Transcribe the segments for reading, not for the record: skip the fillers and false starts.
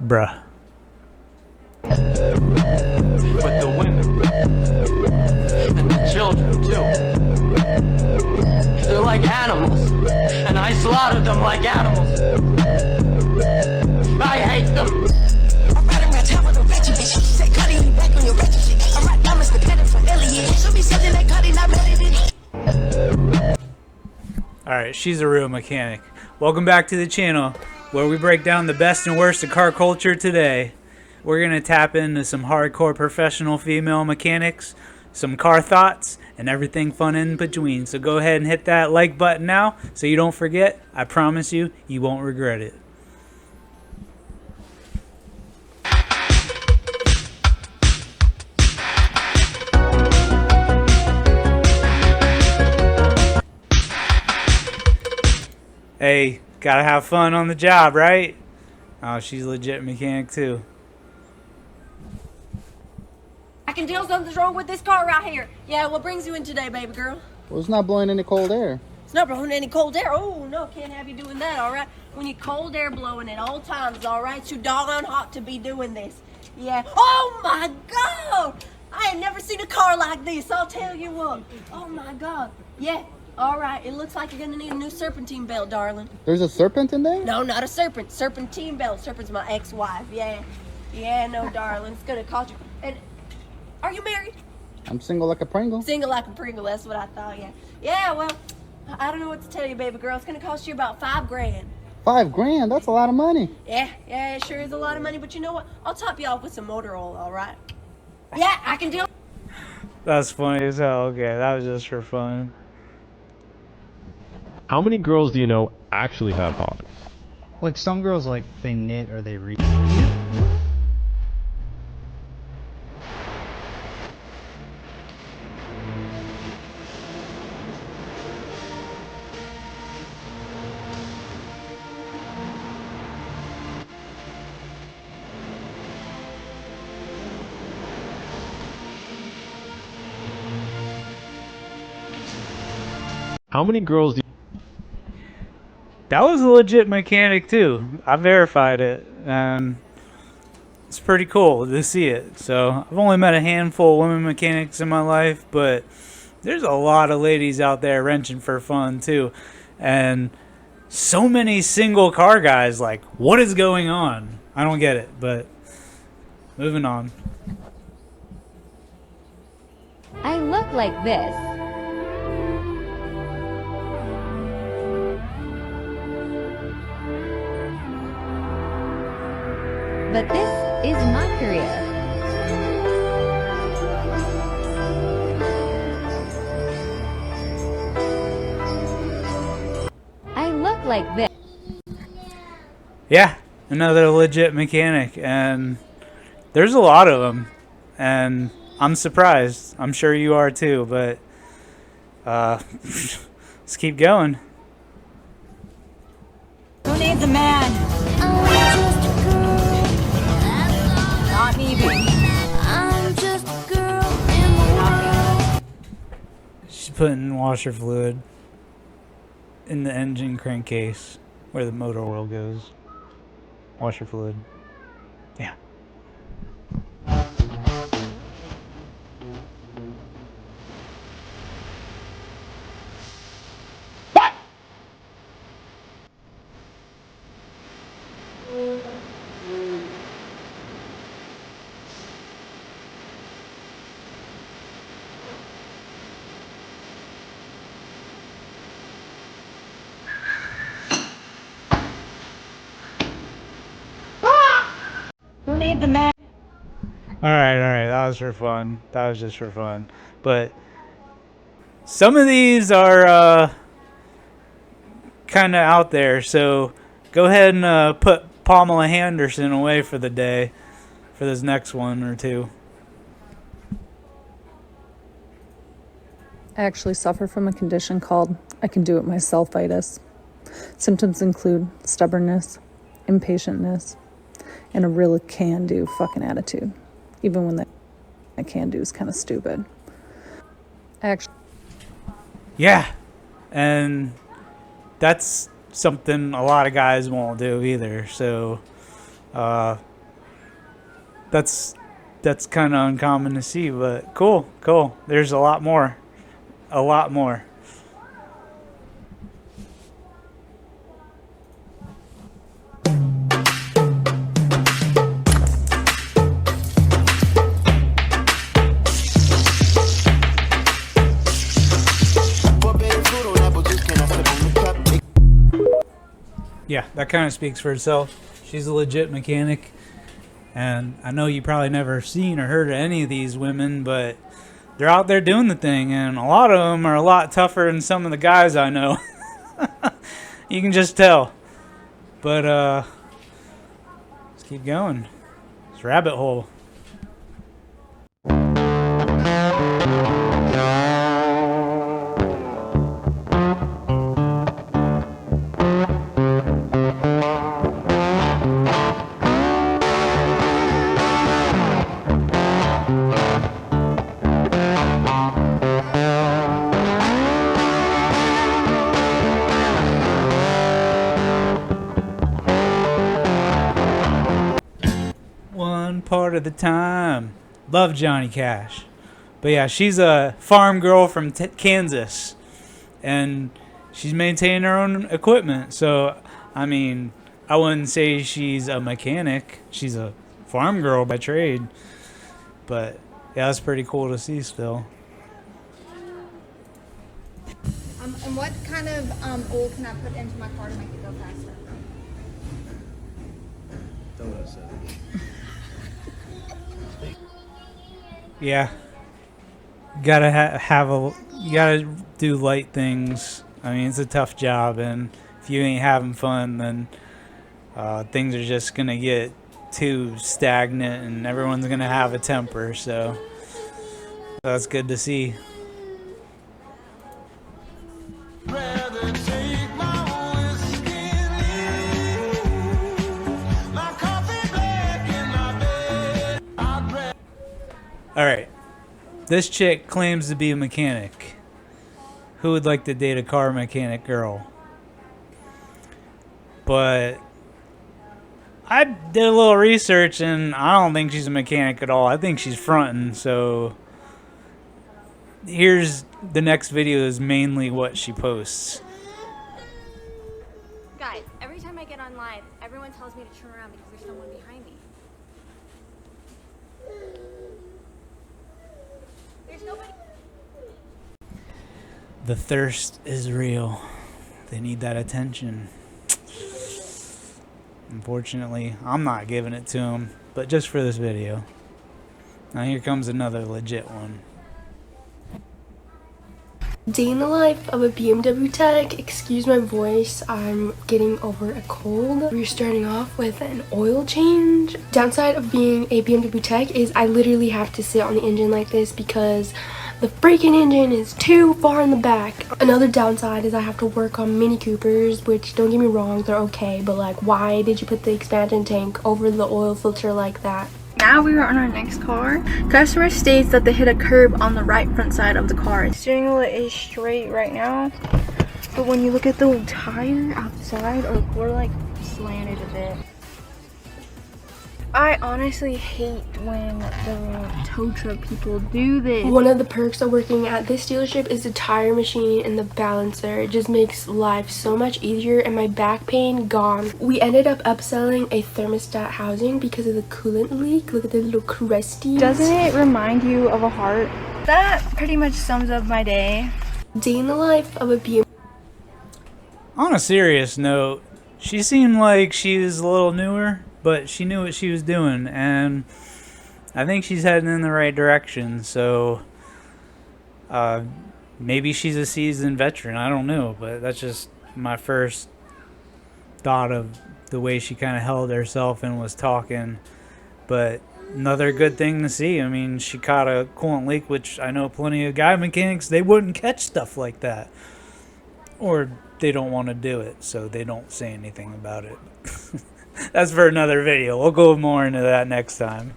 Bruh. With the women and the children too. They're like animals, and I slaughtered them like animals. I hate them. I'm riding around town with a wretched bitch. Say Cuddy, you back on your wretched shit. I'm right now, Mr. Pettit from Elliot. She'll be something that Cuddy not ready to. Alright, she's a real mechanic. Welcome back to the channel, where we break down the best and worst of car culture today. We're going to tap into some hardcore professional female mechanics, some car thoughts, and everything fun in between. So go ahead and hit that like button now so you don't forget. I promise you, you won't regret it. Hey, gotta have fun on the job, right? Oh, she's a legit mechanic too. I can tell something's wrong with this car right here. Yeah, what brings you in today, baby girl? Well, it's not blowing any cold air. It's not blowing any cold air. Oh, no, can't have you doing that, all right? We need cold air blowing at all times, all right? It's too doggone hot to be doing this. Yeah. Oh, my God! I ain't never seen a car like this, I'll tell you what. Oh, my God. Yeah, all right. It looks like you're going to need a new serpentine belt, darling. There's a serpent in there? No, not a serpent. Serpentine belt. Serpent's my ex-wife, yeah. Yeah, no, darling. It's going to cost you. And are you married? I'm single like a Pringle. Single like a Pringle, that's what I thought, yeah. Yeah, well, I don't know what to tell you, baby girl. It's gonna cost you about $5 grand. $5 grand? That's a lot of money. Yeah, it sure is a lot of money, but you know what? I'll top you off with some motor oil, all right? Yeah, I can do. That's funny as hell. Okay, that was just for fun. How many girls do you know actually have hobbies? Like some girls, like they knit or they read. How many girls do you... That was a legit mechanic too. I verified it, and it's pretty cool to see it. So I've only met a handful of women mechanics in my life, but there's a lot of ladies out there wrenching for fun too, and so many single car guys. Like, what is going on? I don't get it, but moving on. I look like this. But this is my career. I look like this. Yeah, another legit mechanic, and there's a lot of them, and I'm surprised. I'm sure you are too, but let's keep going. Who needs a man? Not me, baby. She's putting washer fluid in the engine crankcase where the motor oil goes. Washer fluid. Yeah. Who needs a man? Alright, that was for fun. That was just for fun. But some of these are kind of out there, so go ahead and put Pamela Henderson away for the day for this next one or two. I actually suffer from a condition called I can do it myself-itis. Symptoms include stubbornness, impatientness, and a really can-do fucking attitude, even when that can-do is kind of stupid. Yeah, and that's something a lot of guys won't do either. So that's kind of uncommon to see, but cool. There's a lot more. A lot more. Yeah, that kind of speaks for itself. She's a legit mechanic. And I know you probably never seen or heard of any of these women, but they're out there doing the thing. And a lot of them are a lot tougher than some of the guys I know. You can just tell. But, let's keep going. It's rabbit hole. One part of the time. Love Johnny Cash. But yeah, she's a farm girl from Kansas. And she's maintaining her own equipment. So, I mean, I wouldn't say she's a mechanic. She's a farm girl by trade. But yeah, that's pretty cool to see still. And what kind of oil can I put into my car to make it go faster? Yeah, gotta you gotta do light things. I mean, it's a tough job, and if you ain't having fun, then things are just gonna get too stagnant, and everyone's gonna have a temper. So that's good to see. Alright, this chick claims to be a mechanic. Who would like to date a car mechanic girl? But I did a little research and I don't think she's a mechanic at all. I think she's fronting, so here's the next video is mainly what she posts. Guys, every time I get on live, everyone tells me to turn around because there's someone behind me. There's nobody. The thirst is real. They need that attention. Unfortunately, I'm not giving it to them, but just for this video. Now here comes another legit one. Day in the life of a BMW tech. Excuse my voice, I'm getting over a cold. We're starting off with an oil change. Downside of being a BMW tech is I literally have to sit on the engine like this because the freaking engine is too far in the back. Another downside is I have to work on Mini Coopers, which don't get me wrong, they're okay, but like, why did you put the expansion tank over the oil filter like that? Now we are on our next car. Customer states that they hit a curb on the right front side of the car. Steering wheel is straight right now, but when you look at the tire outside, we're like slanted a bit. I honestly hate when the tow truck people do this. One of the perks of working at this dealership is the tire machine and the balancer. It just makes life so much easier and my back pain gone. We ended up upselling a thermostat housing because of the coolant leak. Look at the little crusty. Doesn't it remind you of a heart? That pretty much sums up my day. Day in the life of a BMW. On a serious note, she seemed like she was a little newer, but she knew what she was doing, and I think she's heading in the right direction. So maybe she's a seasoned veteran, I don't know, but that's just my first thought of the way she kind of held herself and was talking. But another good thing to see. I mean, she caught a coolant leak, which I know plenty of guy mechanics, they wouldn't catch stuff like that, or they don't want to do it, so they don't say anything about it. That's for another video. We'll go more into that next time.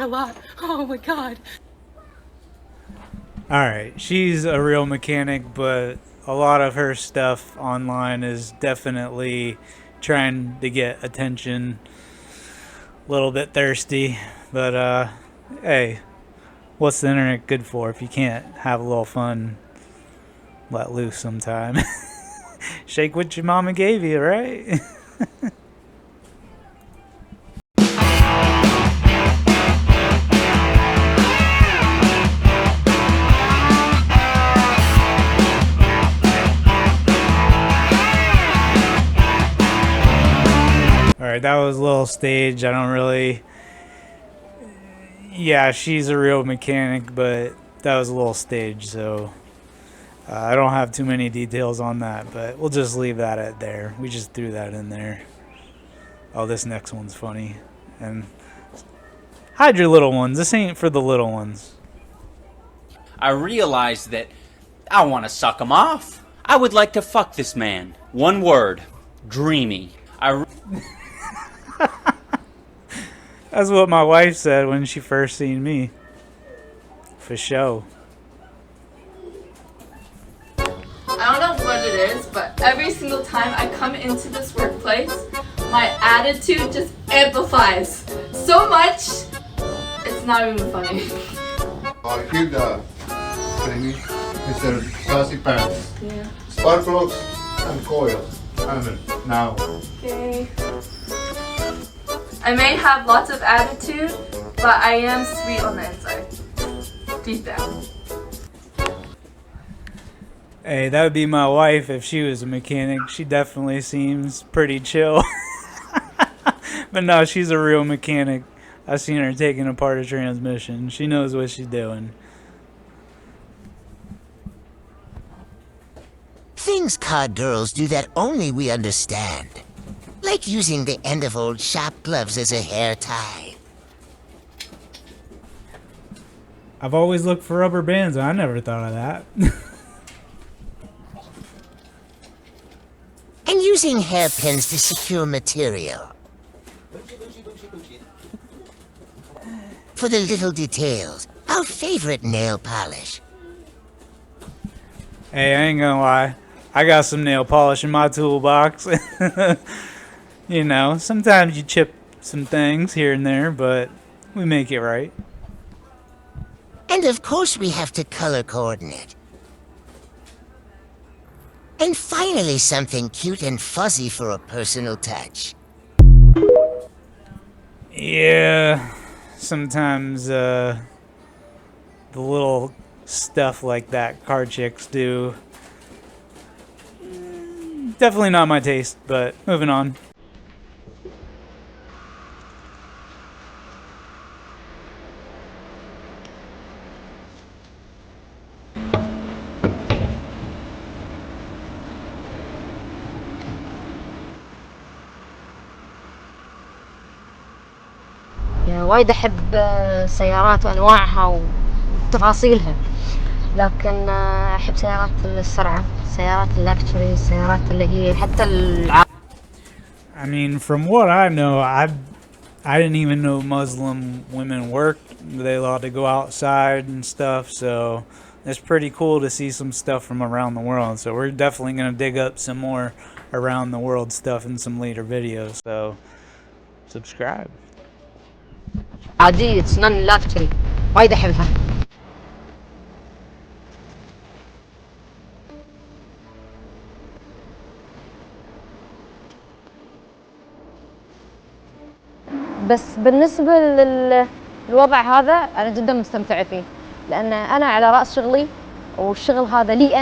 A lot. Oh my god. Alright, she's a real mechanic, but a lot of her stuff online is definitely trying to get attention. A little bit thirsty, but hey, what's the internet good for if you can't have a little fun, let loose sometime? Shake what your mama gave you, right? Alright, that was a little stage. I don't really... Yeah, she's a real mechanic, but that was a little stage, so... I don't have too many details on that, but we'll just leave that at there. We just threw that in there. Oh, this next one's funny. And hide your little ones. This ain't for the little ones. I realized that I want to suck him off. I would like to fuck this man. One word. Dreamy. That's what my wife said when she first seen me. For show. I don't know what it is, but every single time I come into this workplace, my attitude just amplifies so much, it's not even funny. I keep the thingy, Mr. Sassy Pants. Yeah. Spark plugs and coils. I mean, now. Okay. I may have lots of attitude, but I am sweet on the inside. Deep down. Hey, that would be my wife if she was a mechanic. She definitely seems pretty chill. But no, she's a real mechanic. I've seen her taking apart a transmission. She knows what she's doing. Things car girls do that only we understand. Like using the end of old shop gloves as a hair tie. I've always looked for rubber bands. I never thought of that. And using hairpins to secure material. For the little details, our favorite nail polish. Hey, I ain't gonna lie. I got some nail polish in my toolbox. You know, sometimes you chip some things here and there, but we make it right. And of course we have to color coordinate. And finally something cute and fuzzy for a personal touch. Yeah, sometimes the little stuff like that car chicks do. Definitely not my taste, but moving on. يعني وايد أحب سيارات وأنواعها وتفاصيلها، لكن أحب سيارات السرعة، سيارات اللكشري، سيارات اللي هي حتى I mean, from what I know, I didn't even know Muslim women worked. They allowed to go outside and stuff, so it's pretty cool to see some stuff from around the world. So we're definitely going to dig up some more around the world stuff in some later videos, so subscribe. عادية سنان لاكشري وايد أحبها. بس بالنسبة للوضع هذا أنا جدا مستمتعة فيه، لأن أنا على رأس شغلي والشغل هذا لي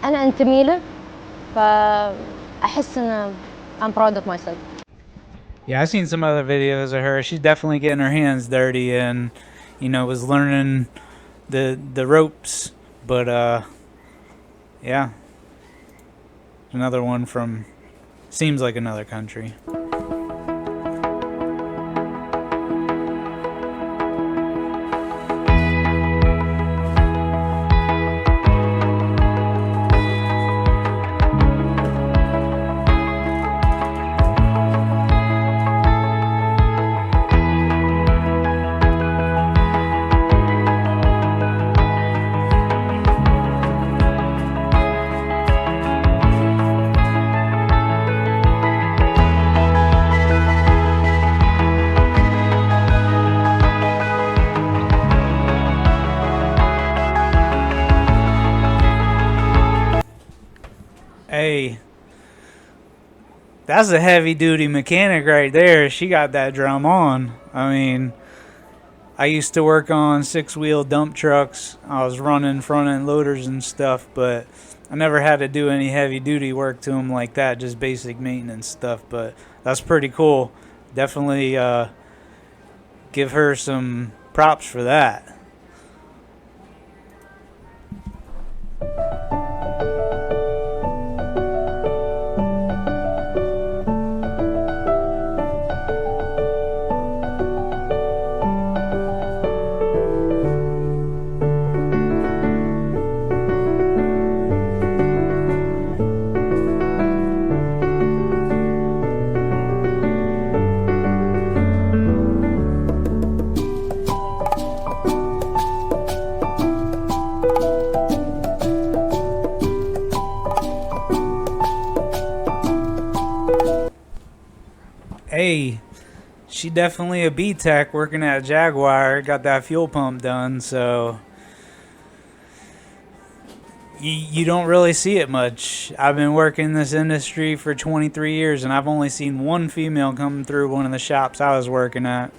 أنا أنتمي له، فأحس إن I'm proud of myself. Yeah, I've seen some other videos of her. She's definitely getting her hands dirty and, you know, was learning the ropes. But, yeah. Another one from, seems like another country. Hey, that's a heavy duty mechanic right there. She got that drum on. I mean, I used to work on 6-wheel dump trucks. I was running front end loaders and stuff, but I never had to do any heavy duty work to them like that, just basic maintenance stuff. But that's pretty cool. Definitely give her some props for that. Hey, she definitely a B-Tech working at Jaguar. Got that fuel pump done, so you don't really see it much. I've been working in this industry for 23 years, and I've only seen one female come through one of the shops I was working at.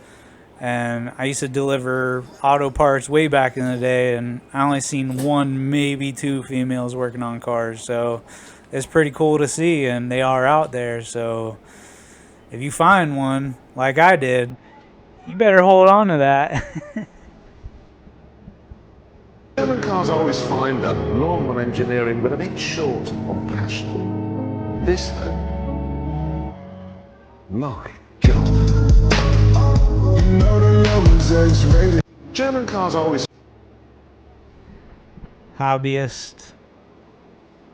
And I used to deliver auto parts way back in the day, and I only seen one, maybe two females working on cars. So it's pretty cool to see, and they are out there. So if you find one, like I did, you better hold on to that. German cars always find that long on engineering, but a bit short on passion. This, though, my God. German cars always. Hobbyist.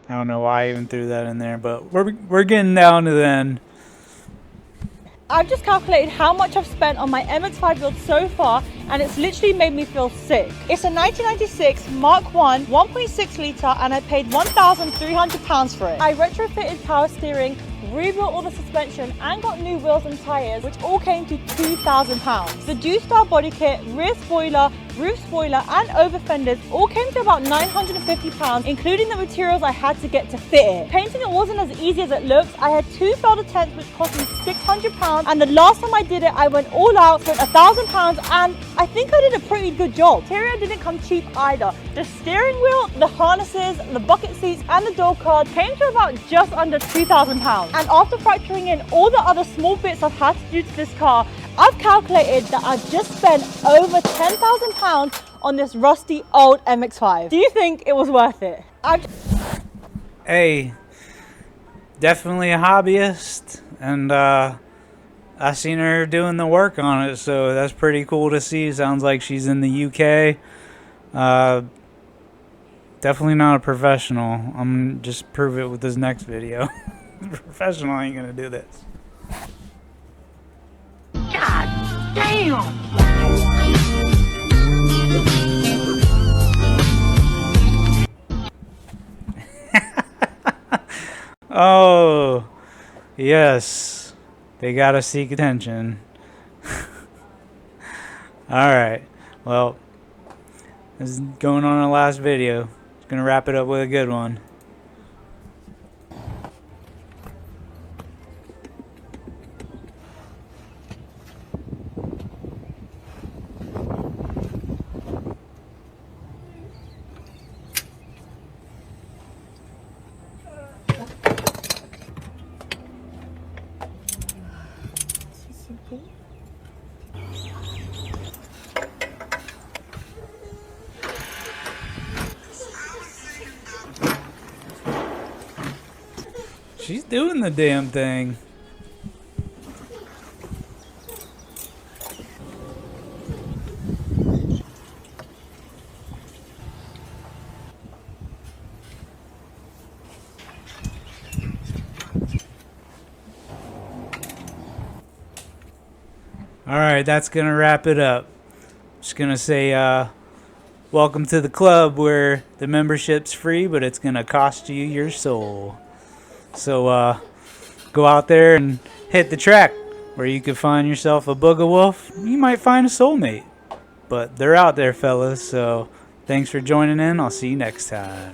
I don't know why I even threw that in there, but we're getting down to the end. I've just calculated how much I've spent on my MX-5 build so far, and it's literally made me feel sick. It's a 1996 Mark 1 1.6 litre, and I paid £1,300 for it. I retrofitted power steering, rebuilt all the suspension, and got new wheels and tyres, which all came to £2,000. The Dew-style body kit, rear spoiler, roof spoiler, and over fenders all came to about £950, including the materials I had to get to fit it. Painting it wasn't as easy as it looks. I had 2 felder tents which cost me £600, and the last time I did it, I went all out, spent £1,000, and I think I did a pretty good job. Interior didn't come cheap either. The steering wheel, the harnesses, the bucket seats, and the door card came to about just under £2,000. And after factoring in all the other small bits I've had to do to this car, I've calculated that I've just spent over £10,000 on this rusty old MX-5. Do you think it was worth it? Hey, definitely a hobbyist, and I seen her doing the work on it, so that's pretty cool to see. Sounds like she's in the UK. Definitely not a professional. I'm just prove it with this next video. Professional ain't gonna do this. God damn! Oh, yes. They gotta seek attention. Alright. Well, this is going on our last video. It's gonna wrap it up with a good one. She's doing the damn thing. Alright, that's gonna wrap it up. Just gonna say welcome to the club where the membership's free, but it's gonna cost you your soul. So go out there and hit the track where you could find yourself a booga wolf. You might find a soulmate, but they're out there, fellas. So thanks for joining in. I'll see you next time.